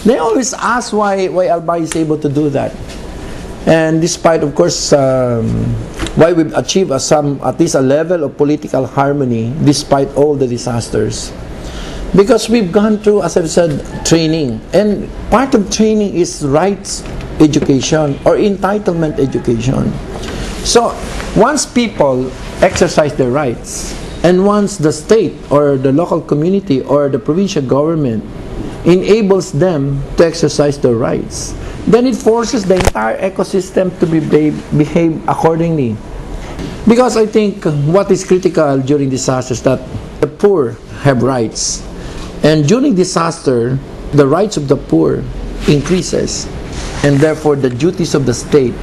They always ask why Albay is able to do that. And despite, of course, why we've achieved at least a level of political harmony despite all the disasters. Because we've gone through, as I've said, training. And part of training is rights education or entitlement education. So once people exercise their rights, and once the state or the local community or the provincial government enables them to exercise their rights, then it forces the entire ecosystem to behave accordingly. Because I think what is critical during disasters is that the poor have rights. And during disaster, the rights of the poor increases. And therefore, the duties of the state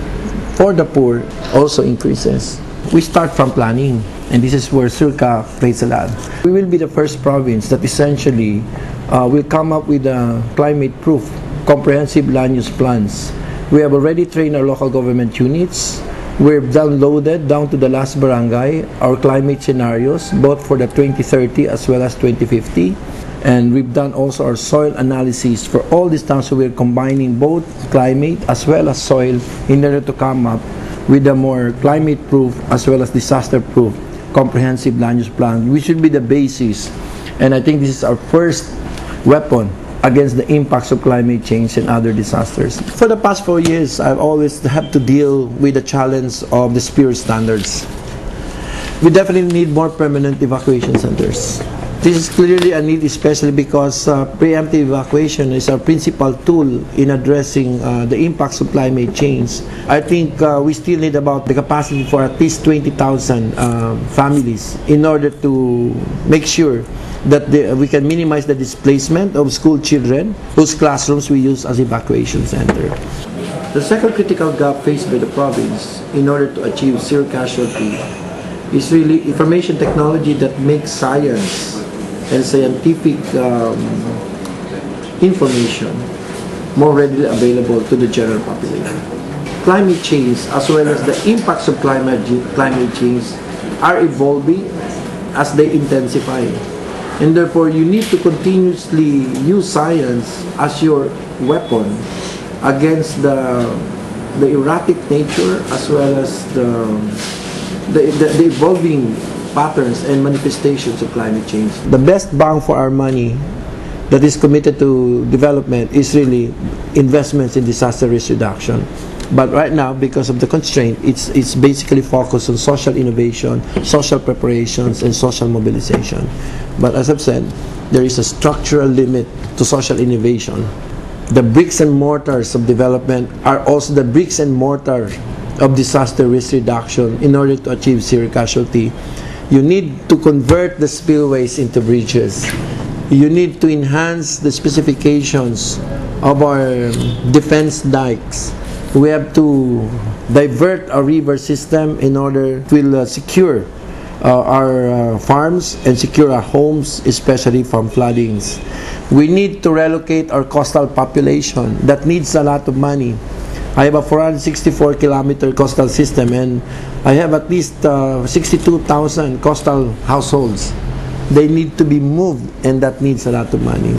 for the poor also increases. We start from planning. And this is where Surca plays a lot. We will be the first province that essentially will come up with a climate-proof, comprehensive land use plans. We have already trained our local government units. We've downloaded down to the last barangay our climate scenarios, both for the 2030 as well as 2050. And we've done also our soil analysis for all these towns, so we're combining both climate as well as soil in order to come up with a more climate-proof as well as disaster-proof comprehensive land use plan, which should be the basis. And I think this is our first weapon against the impacts of climate change and other disasters. For the past 4 years, I've always had to deal with the challenge of the spirit standards. We definitely need more permanent evacuation centers. This is clearly a need, especially because preemptive evacuation is our principal tool in addressing the impacts of climate change. I think we still need about the capacity for at least 20,000 families in order to make sure that we can minimize the displacement of school children whose classrooms we use as evacuation center. The second critical gap faced by the province in order to achieve zero casualty is really information technology that makes science and scientific information more readily available to the general population. Climate change, as well as the impacts of climate change, are evolving as they intensify. And therefore, you need to continuously use science as your weapon against the erratic nature as well as the evolving patterns and manifestations of climate change. The best bang for our money that is committed to development is really investments in disaster risk reduction. But right now, because of the constraint, it's basically focused on social innovation, social preparations, and social mobilization. But as I've said, there is a structural limit to social innovation. The bricks and mortars of development are also the bricks and mortar of disaster risk reduction in order to achieve zero casualty. You need to convert the spillways into bridges. You need to enhance the specifications of our defense dikes. We have to divert our river system in order to secure our farms and secure our homes, especially from floodings. We need to relocate our coastal population. That needs a lot of money. I have a 464-kilometer coastal system, and I have at least 62,000 coastal households. They need to be moved, and that needs a lot of money.